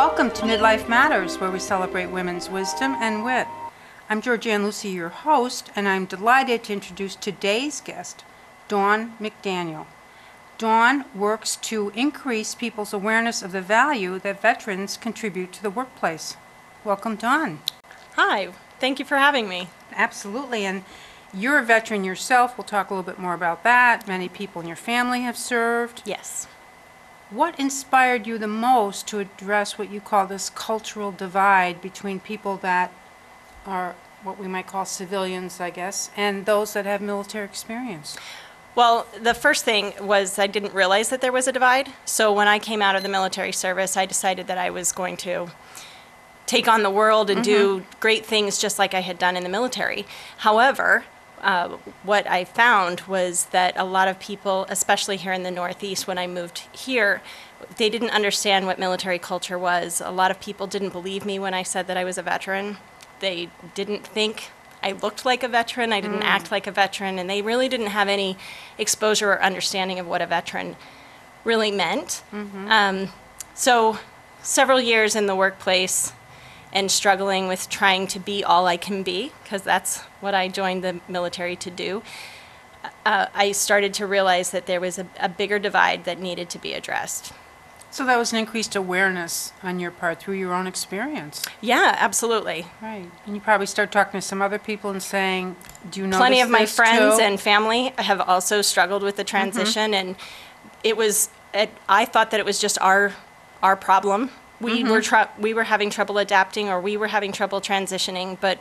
Welcome to MidLIFE Matters, where we celebrate women's wisdom and wit. I'm Georgian Lussier, your host, and I'm delighted to introduce today's guest, Dawn McDaniel. Dawn works to increase people's awareness of the value that veterans contribute to the workplace. Welcome, Dawn. Hi, thank you for having me. Absolutely, and you're a veteran yourself. We'll talk a little bit more about that. Many people in your family have served. Yes. What inspired you the most to address what you call this cultural divide between people that are what we might call civilians, I guess, and those that have military experience? Well, the first thing was I didn't realize that there was a divide. So when I came out of the military service, I decided that I was going to take on the world and do great things just like I had done in the military. However, what I found was that a lot of people, especially here in the Northeast when I moved here, they didn't understand what military culture was. A lot of people didn't believe me when I said that I was a veteran. They didn't think I looked like a veteran, I didn't act like a veteran, and they really didn't have any exposure or understanding of what a veteran really meant. So several years in the workplace and struggling with trying to be all I can be, because that's what I joined the military to do, I started to realize that there was a bigger divide that needed to be addressed. So that was an increased awareness on your part through your own experience. Yeah, absolutely. Right. And you probably start talking to some other people and saying, do you know Plenty of my friends too? and family have also struggled with the transition, and it was, I thought that it was just our problem. We were having trouble adapting, or we were having trouble transitioning, but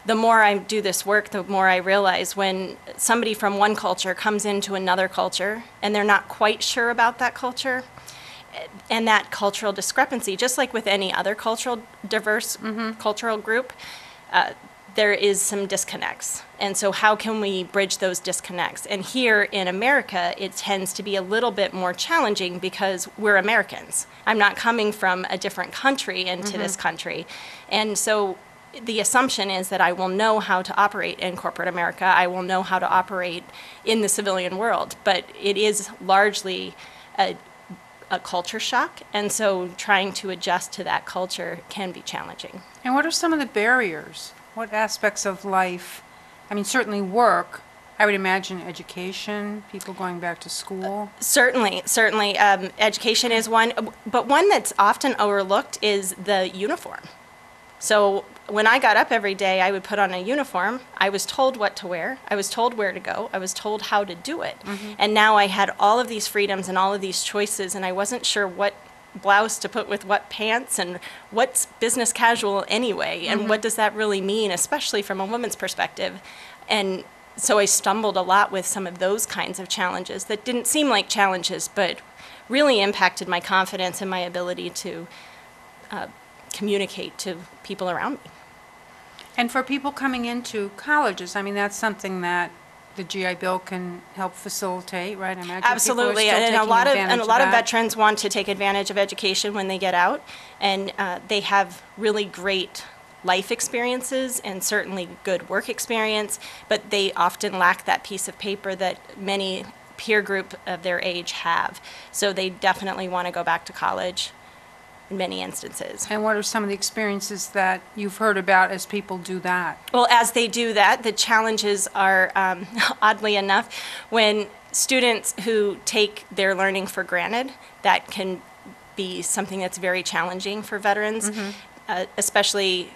the more I do this work, the more I realize when somebody from one culture comes into another culture and they're not quite sure about that culture and that cultural discrepancy, just like with any other diverse cultural group, there is some disconnects. And so how can we bridge those disconnects? And here in America, it tends to be a little bit more challenging because we're Americans. I'm not coming from a different country into this country. And so the assumption is that I will know how to operate in corporate America. I will know how to operate in the civilian world. But it is largely a culture shock. And so trying to adjust to that culture can be challenging. And what are some of the barriers? What aspects of life? I mean, certainly work. I would imagine education, people going back to school. Certainly. Education is one, but one that's often overlooked is the uniform. So when I got up every day, I would put on a uniform. I was told what to wear. I was told where to go. I was told how to do it. And now I had all of these freedoms and all of these choices, and I wasn't sure what blouse to put with what pants and what's business casual anyway, and what does that really mean, especially from a woman's perspective. And so I stumbled a lot with some of those kinds of challenges that didn't seem like challenges, but really impacted my confidence and my ability to communicate to people around me. And for people coming into colleges, I mean, that's something that the GI Bill can help facilitate, right? I imagine Absolutely, and a lot of veterans want to take advantage of education when they get out, and they have really great life experiences and certainly good work experience, but they often lack that piece of paper that many peer group of their age have. So they definitely want to go back to college in many instances. And what are some of the experiences that you've heard about as people do that? Well, as they do that, the challenges are, oddly enough, when students who take their learning for granted, that can be something that's very challenging for veterans, especially,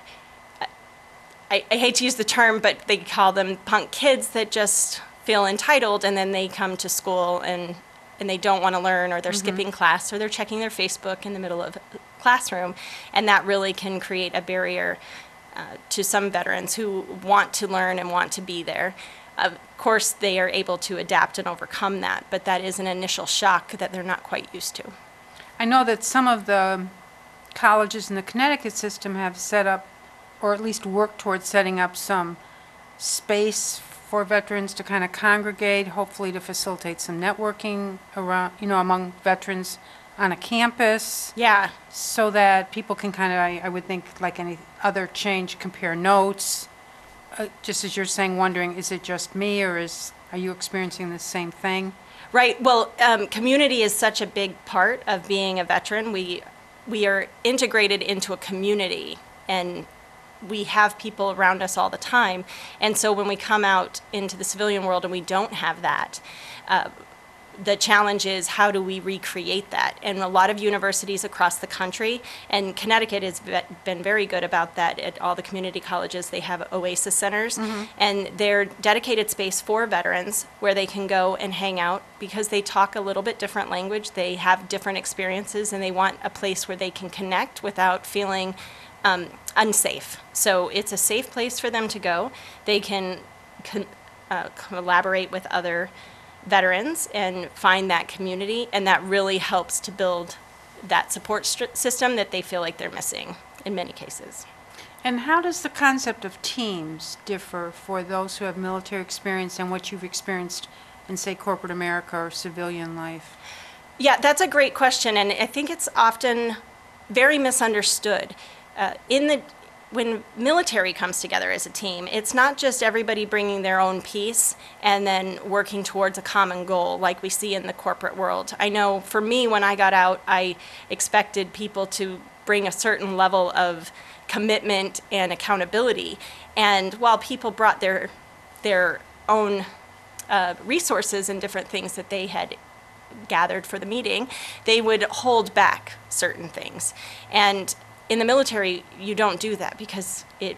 I hate to use the term, but they call them punk kids that just feel entitled, and then they come to school and they don't want to learn, or they're skipping class, or they're checking their Facebook in the middle of classroom, and that really can create a barrier to some veterans who want to learn and want to be there. Of course, they are able to adapt and overcome that, but that is an initial shock that they're not quite used to. I know that some of the colleges in the Connecticut system have set up, or at least worked towards setting up some space for veterans to kind of congregate, hopefully to facilitate some networking around, among veterans on a campus. Yeah. So that people can kind of, I would think, like any other change, compare notes. Just as you're saying, wondering, is it just me, or are you experiencing the same thing? Right. Well, community is such a big part of being a veteran. We we are integrated into a community, and we have people around us all the time. And so when we come out into the civilian world and we don't have that, the challenge is, how do we recreate that? And a lot of universities across the country, and Connecticut has been very good about that. At all the community colleges, they have OASIS centers, and they're dedicated space for veterans where they can go and hang out, because they talk a little bit different language, they have different experiences, and they want a place where they can connect without feeling unsafe. So it's a safe place for them to go. They can collaborate with other veterans and find that community, and that really helps to build that support system that they feel like they're missing in many cases. And how does the concept of teams differ for those who have military experience and what you've experienced in, say, corporate America or civilian life? Yeah, that's a great question, and I think it's often very misunderstood. When military comes together as a team, it's not just everybody bringing their own piece and then working towards a common goal like we see in the corporate world. I know for me, when I got out, I expected people to bring a certain level of commitment and accountability. And while people brought their own resources and different things that they had gathered for the meeting, they would hold back certain things. And in the military, you don't do that, because it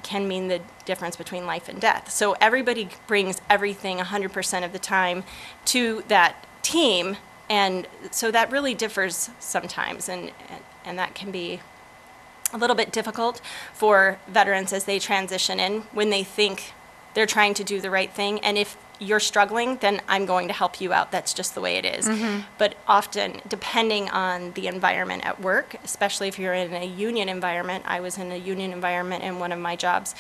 can mean the difference between life and death. So everybody brings everything 100% of the time to that team, and so that really differs sometimes, and that can be a little bit difficult for veterans as they transition in, when they think they're trying to do the right thing, and if you're struggling, then I'm going to help you out. That's just the way it is. But often, depending on the environment at work, especially if you're in a union environment, I was in a union environment in one of my jobs,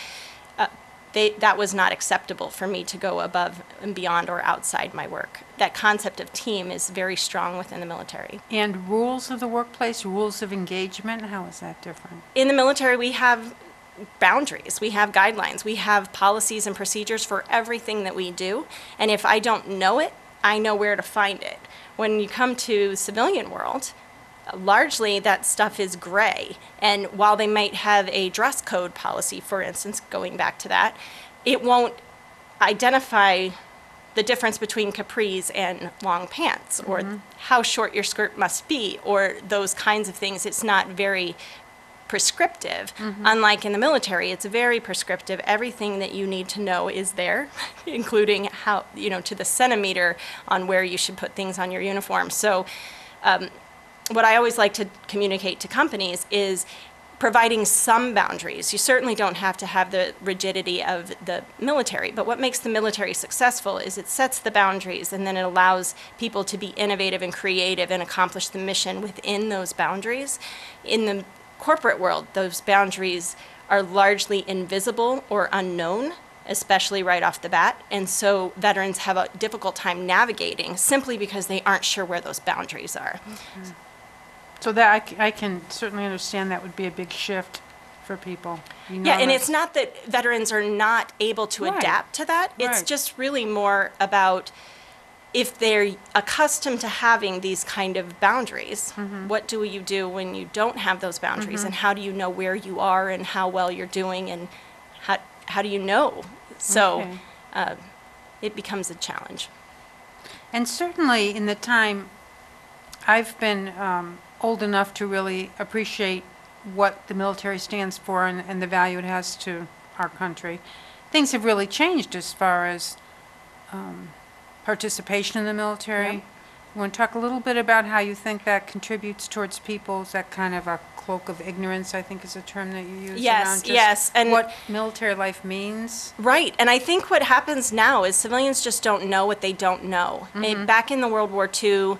that was not acceptable for me to go above and beyond or outside my work. That concept of team is very strong within the military. And rules of the workplace, rules of engagement, how is that different? In the military, we have boundaries, we have guidelines, we have policies and procedures for everything that we do, and if I don't know it, I know where to find it. When you come to civilian world, largely that stuff is gray, and while they might have a dress code policy, for instance, going back to that, it won't identify the difference between capris and long pants, or how short your skirt must be, or those kinds of things. It's not very prescriptive. Unlike in the military, it's very prescriptive. Everything that you need to know is there, including how, to the centimeter on where you should put things on your uniform. So what I always like to communicate to companies is providing some boundaries. You certainly don't have to have the rigidity of the military, but what makes the military successful is it sets the boundaries, and then it allows people to be innovative and creative and accomplish the mission within those boundaries. In the corporate world, those boundaries are largely invisible or unknown, especially right off the bat, and so veterans have a difficult time navigating simply because they aren't sure where those boundaries are. So that I can certainly understand that would be a big shift for people. Yeah, and it's not that veterans are not able to adapt to that. It's just really more about, if they're accustomed to having these kind of boundaries, what do you do when you don't have those boundaries, and how do you know where you are and how well you're doing, and how do you know? So it becomes a challenge. And certainly in the time I've been old enough to really appreciate what the military stands for and the value it has to our country, things have really changed as far as participation in the military. Yep. You want to talk a little bit about how you think that contributes towards people? Is that kind of a cloak of ignorance, I think is a term that you use? Yes, yes. And what military life means? Right, and I think what happens now is civilians just don't know what they don't know. Back in the World War II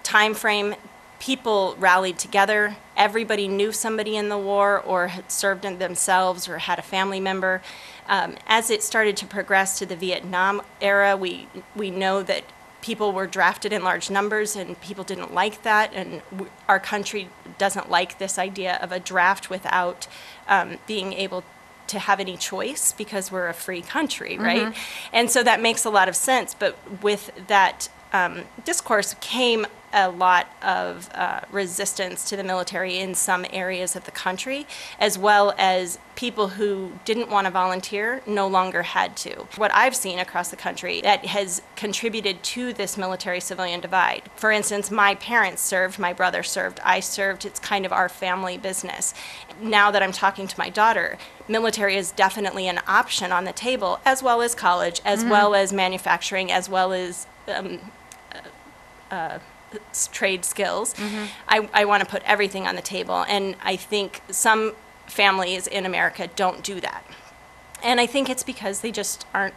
time frame, people rallied together. Everybody knew somebody in the war or had served in themselves or had a family member. As it started to progress to the Vietnam era, we know that people were drafted in large numbers, and people didn't like that, and our country doesn't like this idea of a draft without being able to have any choice, because we're a free country, right? And so that makes a lot of sense, but with that discourse came a lot of resistance to the military in some areas of the country, as well as people who didn't want to volunteer no longer had to. What I've seen across the country that has contributed to this military-civilian divide. For instance, my parents served, my brother served, I served. It's kind of our family business. Now that I'm talking to my daughter, military is definitely an option on the table, as well as college, as well as manufacturing, as well as trade skills. I want to put everything on the table, and I think some families in America don't do that. And I think it's because they just aren't,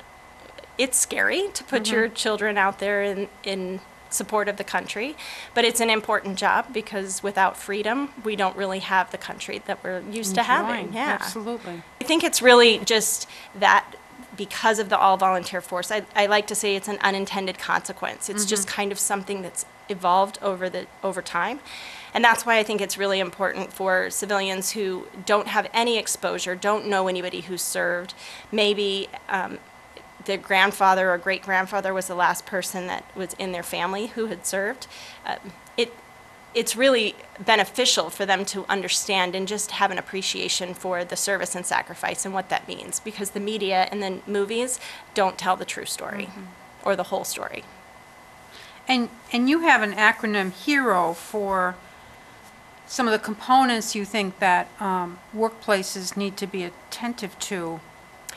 it's scary to put your children out there in support of the country, but it's an important job because without freedom, we don't really have the country that we're used to having. Yeah, absolutely. I think it's really just that because of the all-volunteer force, I like to say it's an unintended consequence. It's just kind of something that's evolved over time. And that's why I think it's really important for civilians who don't have any exposure, don't know anybody who served, maybe their grandfather or great-grandfather was the last person that was in their family who had served. It's really beneficial for them to understand and just have an appreciation for the service and sacrifice and what that means, because the media and the movies don't tell the true story or the whole story. And you have an acronym HERO for some of the components you think that workplaces need to be attentive to,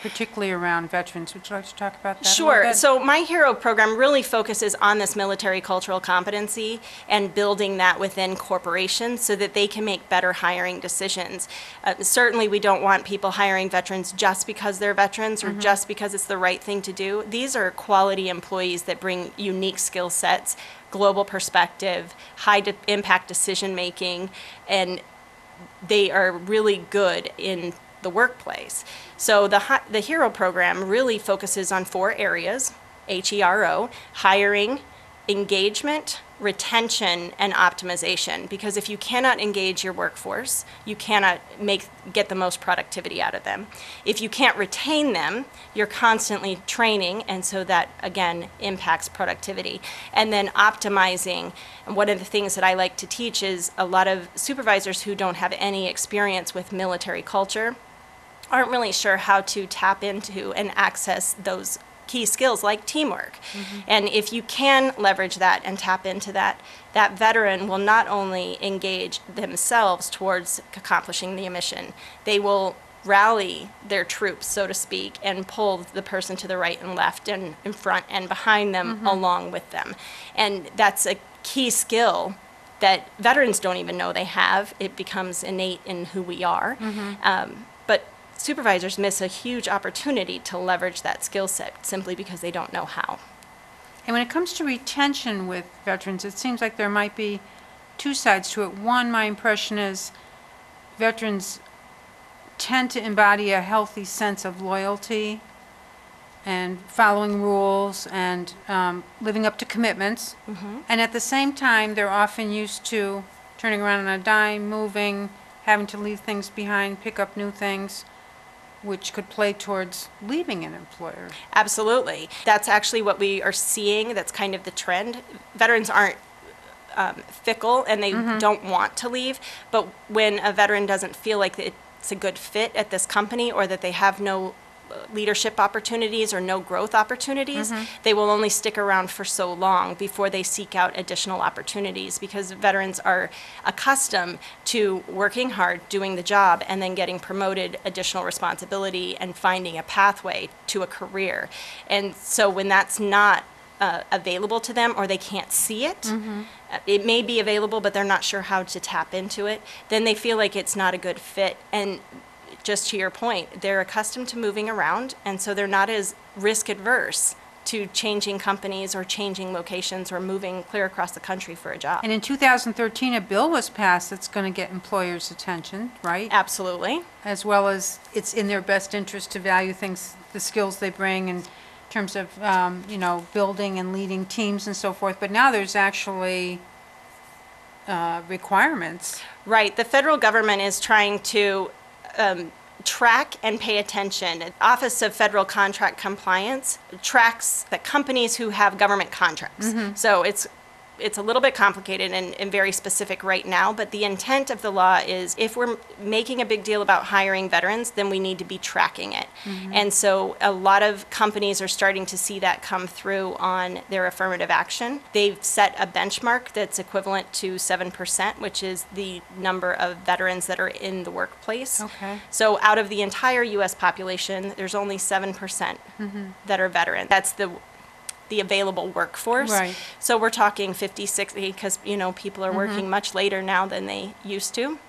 particularly around veterans. Would you like to talk about that a little Sure. bit? So my HERO program really focuses on this military cultural competency and building that within corporations so that they can make better hiring decisions. Certainly we don't want people hiring veterans just because they're veterans or just because it's the right thing to do. These are quality employees that bring unique skill sets, global perspective, high impact decision making, and they are really good in the workplace. So the HERO program really focuses on 4 areas: HERO, hiring, engagement, retention, and optimization. Because if you cannot engage your workforce, you cannot get the most productivity out of them. If you can't retain them, you're constantly training, and so that again impacts productivity. And then optimizing. And one of the things that I like to teach is a lot of supervisors who don't have any experience with military culture aren't really sure how to tap into and access those key skills like teamwork. And if you can leverage that and tap into that, that veteran will not only engage themselves towards accomplishing the mission, they will rally their troops, so to speak, and pull the person to the right and left and in front and behind them along with them. And that's a key skill that veterans don't even know they have. It becomes innate in who we are. But supervisors miss a huge opportunity to leverage that skill set simply because they don't know how. And when it comes to retention with veterans, it seems like there might be 2 sides to it. One, my impression is veterans tend to embody a healthy sense of loyalty and following rules and living up to commitments. And at the same time, they're often used to turning around on a dime, moving, having to leave things behind, pick up new things, which could play towards leaving an employer. Absolutely. That's actually what we are seeing. That's kind of the trend. Veterans aren't fickle and they don't want to leave, but when a veteran doesn't feel like it's a good fit at this company or that they have no leadership opportunities or no growth opportunities, they will only stick around for so long before they seek out additional opportunities, because veterans are accustomed to working hard, doing the job, and then getting promoted, additional responsibility, and finding a pathway to a career. And so when that's not available to them, or they can't see it, it may be available but they're not sure how to tap into it, then they feel like it's not a good fit. And just to your point, they're accustomed to moving around, and so they're not as risk adverse to changing companies or changing locations or moving clear across the country for a job. And in 2013, a bill was passed that's going to get employers' attention, right? Absolutely. As well as it's in their best interest to value things, the skills they bring in terms of, building and leading teams and so forth. But now there's actually requirements. Right. The federal government is trying to track and pay attention. The Office of Federal Contract Compliance tracks the companies who have government contracts. So it's a little bit complicated and very specific right now, but the intent of the law is if we're making a big deal about hiring veterans, then we need to be tracking it. And so a lot of companies are starting to see that come through on their affirmative action. They've set a benchmark that's equivalent to 7%, which is the number of veterans that are in the workplace. Okay. So out of the entire U.S. population, there's only 7% that are veterans. That's the available workforce. Right. So we're talking 50, 60, because, people are working much later now than they used to,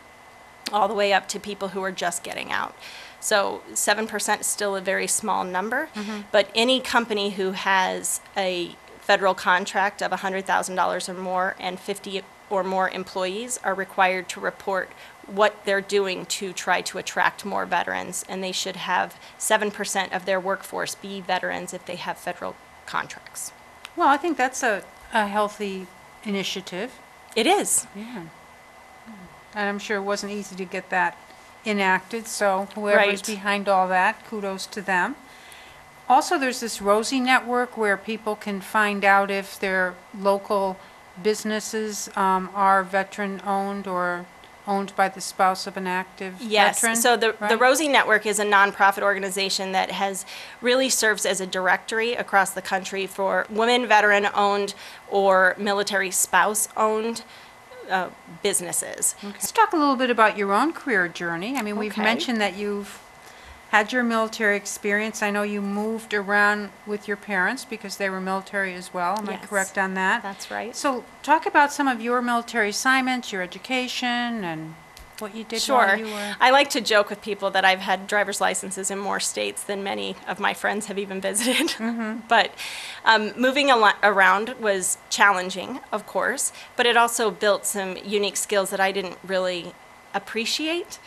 all the way up to people who are just getting out. So 7% is still a very small number, but any company who has a federal contract of $100,000 or more and 50 or more employees are required to report what they're doing to try to attract more veterans, and they should have 7% of their workforce be veterans if they have federal contracts. Well, I think that's a healthy initiative. It is. Yeah. And I'm sure it wasn't easy to get that enacted, so whoever's Right. behind all that, kudos to them. Also, there's this Rosie network where people can find out if their local businesses are veteran-owned or owned by the spouse of an active Yes. veteran. So the right? Rosie Network is a nonprofit organization that has really serves as a directory across the country for women veteran-owned or military spouse-owned businesses. Let's talk a little bit about your own career journey. I mean, we've Okay. mentioned that you've had your military experience. I know you moved around with your parents because they were military as well. Am I Yes. correct on that? That's right. So talk about some of your military assignments, your education, and what you did Sure. while you were... I like to joke with people that I've had driver's licenses in more states than many of my friends have even visited. But moving around was challenging, of course, but it also built some unique skills that I didn't really appreciate.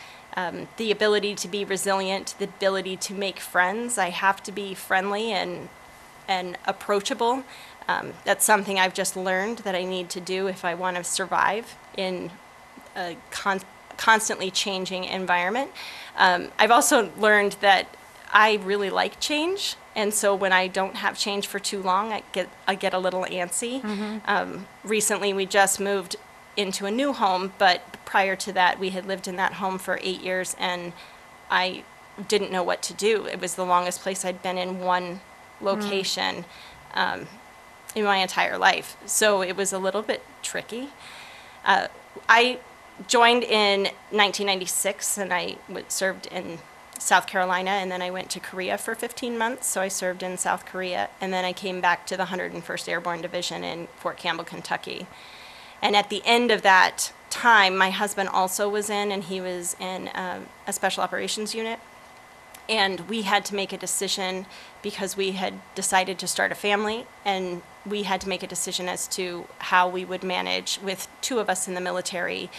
The ability to be resilient, the ability to make friends. I have to be friendly and approachable. That's something I've just learned that I need to do if I want to survive in a constantly changing environment. I've also learned that I really like change, and so when I don't have change for too long, I get a little antsy. Recently, we just moved into a new home, but prior to that, we had lived in that home for 8 years, and I didn't know what to do. It was the longest place I'd been in one location in my entire life, so it was a little bit tricky. I joined in 1996, and I served in South Carolina, and then I went to Korea for 15 months, so I served in South Korea, and then I came back to the 101st Airborne Division in Fort Campbell, Kentucky. And at the end of that time, my husband also was in, and he was in a special operations unit. And we had to make a decision because we had decided to start a family, and we had to make a decision as to how we would manage with two of us in the military.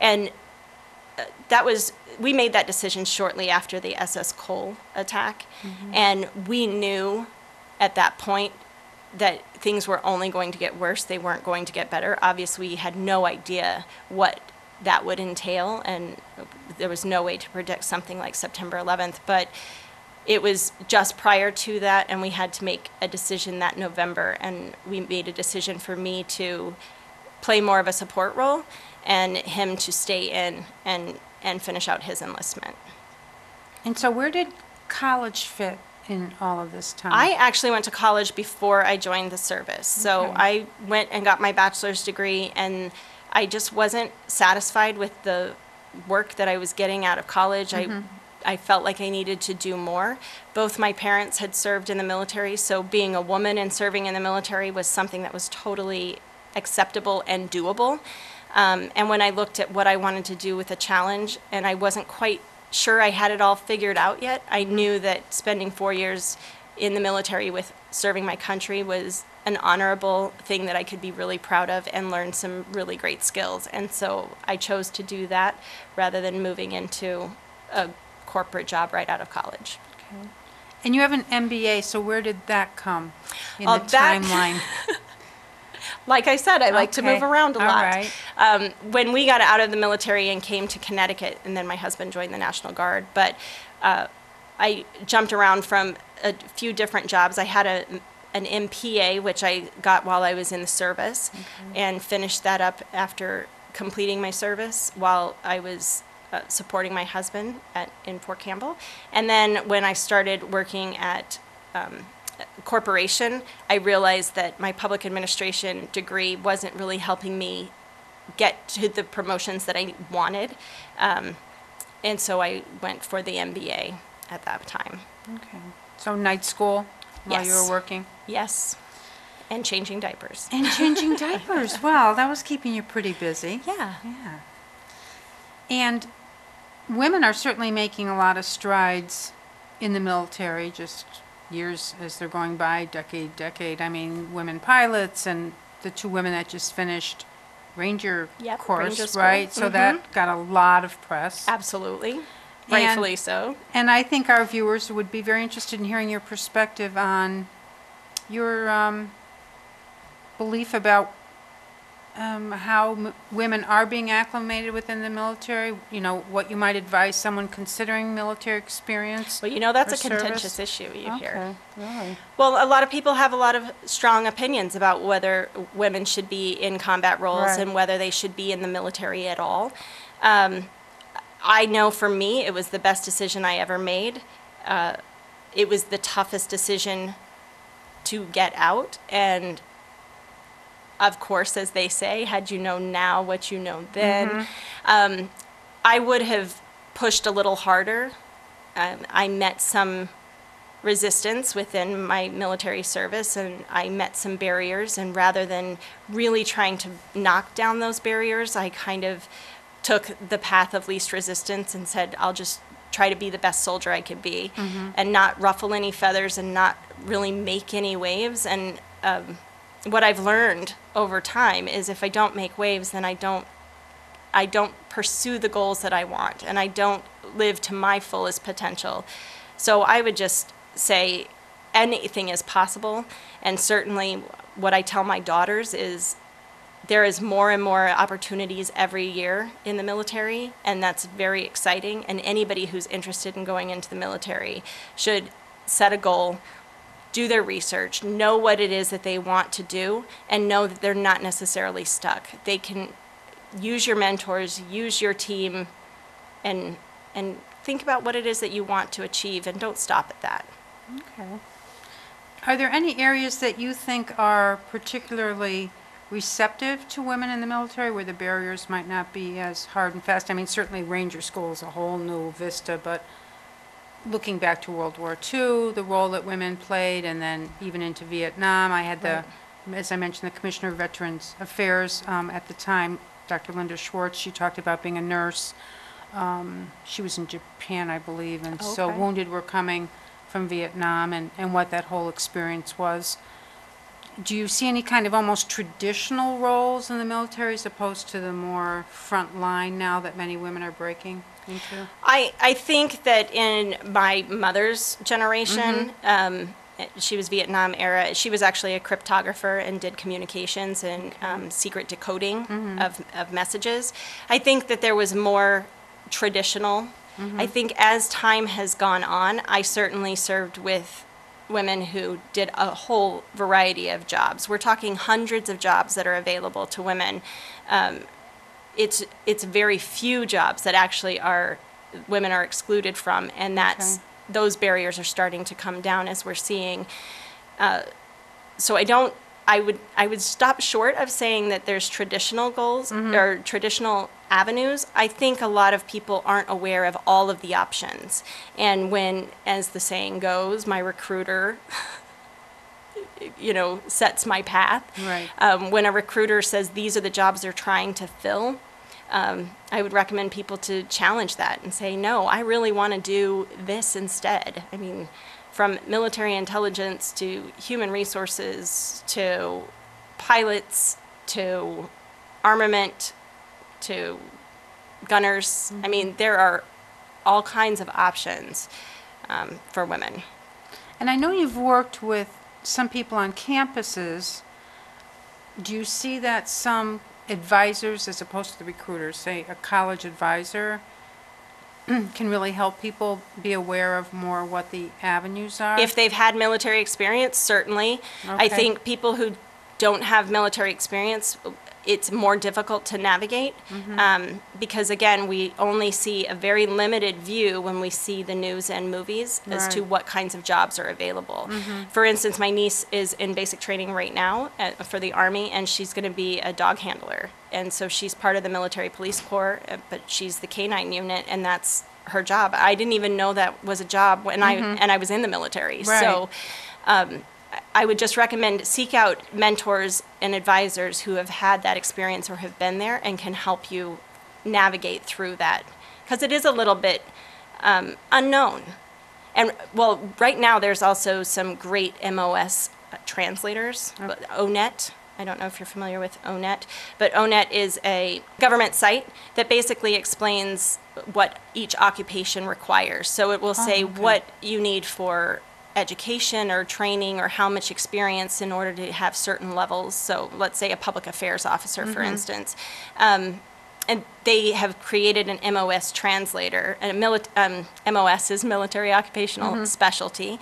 And we made that decision shortly after the SS Cole attack. And we knew at that point that things were only going to get worse. They weren't going to get better. Obviously, we had no idea what that would entail, and there was no way to predict something like September 11th. But it was just prior to that, and we had to make a decision that November, and we made a decision for me to play more of a support role and him to stay in and finish out his enlistment. And so where did college fit in all of this time? I actually went to college before I joined the service. So Okay. I went and got my bachelor's degree, and I just wasn't satisfied with the work that I was getting out of college. I felt like I needed to do more. Both my parents had served in the military, so being a woman and serving in the military was something that was totally acceptable and doable. And when I looked at what I wanted to do with a challenge, and I wasn't quite sure I had it all figured out yet, I knew that spending 4 years in the military with serving my country was an honorable thing that I could be really proud of and learn some really great skills. And so I chose to do that rather than moving into a corporate job right out of college. Okay. And you have an MBA, so where did that come in Oh, the that- timeline? Like I said, I like to Okay. move around a All lot. right. When we got out of the military and came to Connecticut, and then my husband joined the National Guard, but I jumped around from a few different jobs. I had an MPA, which I got while I was in the service, and finished that up after completing my service while I was supporting my husband in Fort Campbell. And then when I started working at corporation, I realized that my public administration degree wasn't really helping me get to the promotions that I wanted. And so I went for the MBA at that time. Okay. So night school while you Yes. were working? Yes. And changing diapers. And changing diapers. Wow, that was keeping you pretty busy. Yeah. Yeah. And women are certainly making a lot of strides in the military, just years as they're going by, decade. I mean, women pilots and the 2 women that just finished Ranger Yep, course, Ranger school. right? So that got a lot of press. Absolutely. Rightfully so. And I think our viewers would be very interested in hearing your perspective on your belief about how women are being acclimated within the military, you know, what you might advise someone considering military experience. Well, you know, that's or a contentious service. issue you hear. Okay, really? Well, a lot of people have a lot of strong opinions about whether women should be in combat roles Right. and whether they should be in the military at all. I know for me, it was the best decision I ever made. It was the toughest decision to get out. And of course, as they say, had you known now what you know then, I would have pushed a little harder. I met some resistance within my military service, and I met some barriers, and rather than really trying to knock down those barriers, I kind of took the path of least resistance and said, I'll just try to be the best soldier I could be and not ruffle any feathers and not really make any waves. And what I've learned over time is if I don't make waves, then I don't pursue the goals that I want, and I don't live to my fullest potential. So I would just say anything is possible, and certainly what I tell my daughters is there is more and more opportunities every year in the military, and that's very exciting, and anybody who's interested in going into the military should set a goal, do their research, know what it is that they want to do, and know that they're not necessarily stuck. They can use your mentors, use your team, and think about what it is that you want to achieve, and don't stop at that. Okay. Are there any areas that you think are particularly receptive to women in the military where the barriers might not be as hard and fast? I mean, certainly Ranger School is a whole new vista, but looking back to World War II, the role that women played, and then even into Vietnam, I had as I mentioned, the Commissioner of Veterans Affairs at the time, Dr. Linda Schwartz. She talked about being a nurse. She was in Japan, I believe, and so Okay. wounded were coming from Vietnam and what that whole experience was. Do you see any kind of almost traditional roles in the military as opposed to the more front line now that many women are breaking into? I think that in my mother's generation, she was Vietnam era. She was actually a cryptographer and did communications and secret decoding of messages. I think that there was more traditional. I think as time has gone on, I certainly served with women who did a whole variety of jobs. We're talking hundreds of jobs that are available to women. It's very few jobs that actually women are excluded from, and that's those barriers are starting to come down as we're seeing. So I would stop short of saying that there's traditional goals or traditional avenues. I think a lot of people aren't aware of all of the options. And when, as the saying goes, my recruiter sets my path. Right. When a recruiter says these are the jobs they're trying to fill, I would recommend people to challenge that and say, no, I really want to do this instead. I mean, from military intelligence to human resources to pilots to armament to gunners. I mean, there are all kinds of options for women. And I know you've worked with some people on campuses. Do you see that some advisors, as opposed to the recruiters, say a college advisor, can really help people be aware of more what the avenues are? If they've had military experience, certainly. I Okay. think people who don't have military experience, it's more difficult to navigate because, again, we only see a very limited view when we see the news and movies as to Right. what kinds of jobs are available. For instance, my niece is in basic training right now for the Army, and she's going to be a dog handler. And so she's part of the military police corps, but she's the K-9 unit, and that's her job. I didn't even know that was a job when I was in the military. Right. So I would just recommend seek out mentors and advisors who have had that experience or have been there and can help you navigate through that, because it is a little bit unknown. And well, right now there's also some great MOS translators, ONET. I don't know if you're familiar with ONET, but ONET is a government site that basically explains what each occupation requires. So it will say what you need for education or training or how much experience in order to have certain levels. So let's say a public affairs officer, for instance. And they have created an MOS translator, and MOS is military occupational specialty.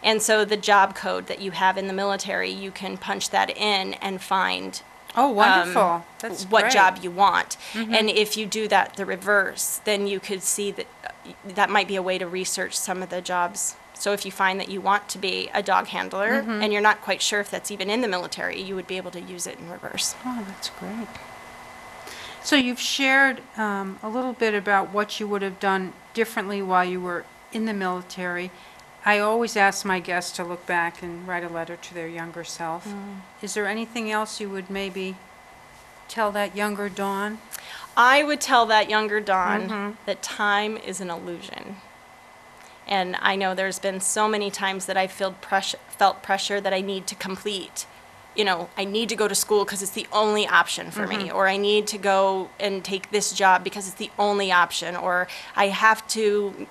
And so the job code that you have in the military, you can punch that in and find Oh, wonderful. That's what great. job you want. And if you do that the reverse, then you could see that that might be a way to research some of the jobs. So if you find that you want to be a dog handler and you're not quite sure if that's even in the military, you would be able to use it in reverse. Oh, that's great. So you've shared a little bit about what you would have done differently while you were in the military. I always ask my guests to look back and write a letter to their younger self. Is there anything else you would maybe tell that younger Dawn? I would tell that younger Dawn that time is an illusion. And I know there's been so many times that I've felt pressure that I need to complete. You know, I need to go to school because it's the only option for me, or I need to go and take this job because it's the only option, or I have to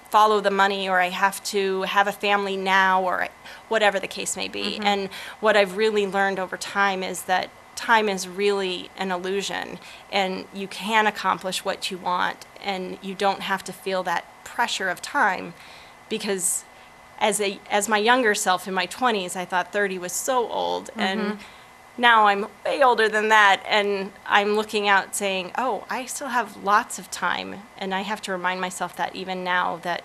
follow the money, or I have to have a family now, or whatever the case may be. And what I've really learned over time is that time is really an illusion, and you can accomplish what you want, and you don't have to feel that pressure of time, because as my younger self in my 20s, I thought 30 was so old, and now I'm way older than that, and I'm looking out saying, oh, I still have lots of time, and I have to remind myself that even now, that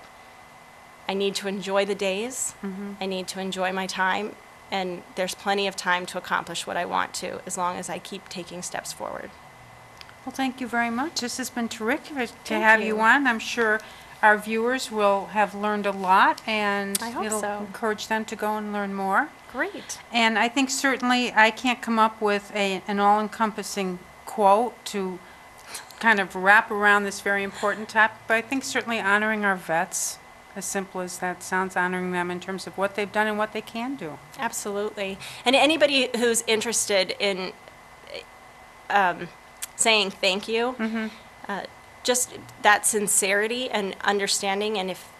I need to enjoy the days, I need to enjoy my time, and there's plenty of time to accomplish what I want to, as long as I keep taking steps forward. Well, thank you very much. This has been terrific to Thank have you. you on. I'm sure our viewers will have learned a lot, and I hope it'll so. encourage them to go and learn more. Great. And I think certainly I can't come up with an all-encompassing quote to kind of wrap around this very important topic, but I think certainly honoring our vets, as simple as that sounds, honoring them in terms of what they've done and what they can do. Absolutely. And anybody who's interested in saying thank you, just that sincerity and understanding, and if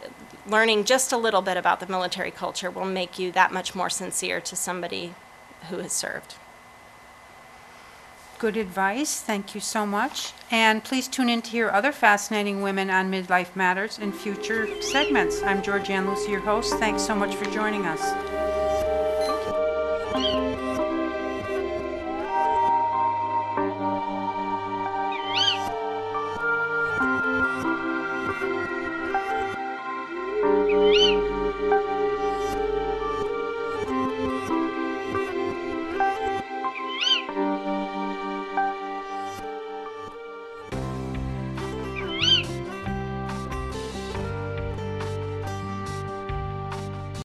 learning just a little bit about the military culture will make you that much more sincere to somebody who has served. Good advice. Thank you so much. And please tune in to hear other fascinating women on Midlife Matters in future segments. I'm Georgian Lussier, your host. Thanks so much for joining us.